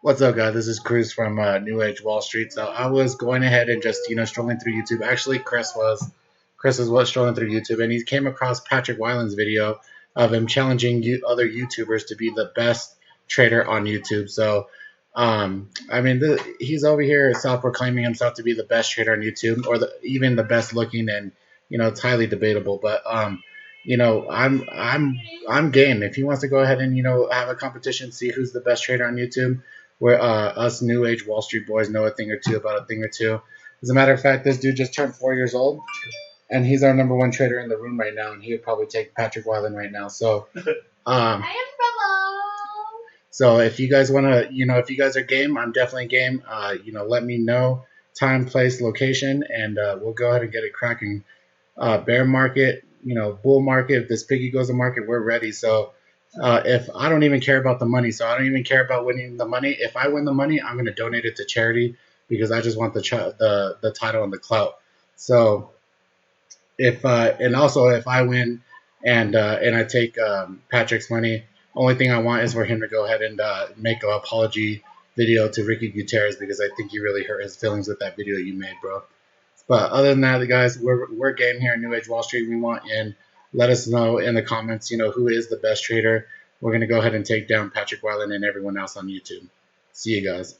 What's up, guys? This is Cruz from New Age Wall Street. So I was going ahead and just strolling through YouTube. Actually, Chris was strolling through YouTube, and he came across Patrick Wieland's video of him challenging other YouTubers to be the best trader on YouTube. So, I mean, he's over here self-proclaiming himself to be the best trader on YouTube, or even the best looking, and it's highly debatable. But I'm game. If he wants to go ahead and have a competition, see who's the best trader on YouTube, where us New Age Wall Street boys know a thing or two about a thing or two. As a matter of fact, this dude just turned 4 years old, and he's our number one trader in the room right now, and he would probably take Patrick Wieland right now. So, um, so if you guys want to, if you guys are game, I'm definitely game. Let me know time, place, location, and we'll go ahead and get it cracking. Bear market, bull market. If this piggy goes to market, we're ready. So. If I don't even care about the money, so I don't even care about winning the money. If I win the money, I'm going to donate it to charity because I just want the title and the clout. So and also if I win and I take Patrick's money, only thing I want is for him to go ahead and make an apology video to Ricky Gutierrez because I think you really hurt his feelings with that video you made, bro. But other than that, guys, we're game here at New Age Wall Street. We want in. Let us know in the comments, who is the best trader. We're going to go ahead and take down Patrick Wieland and everyone else on YouTube. See you guys.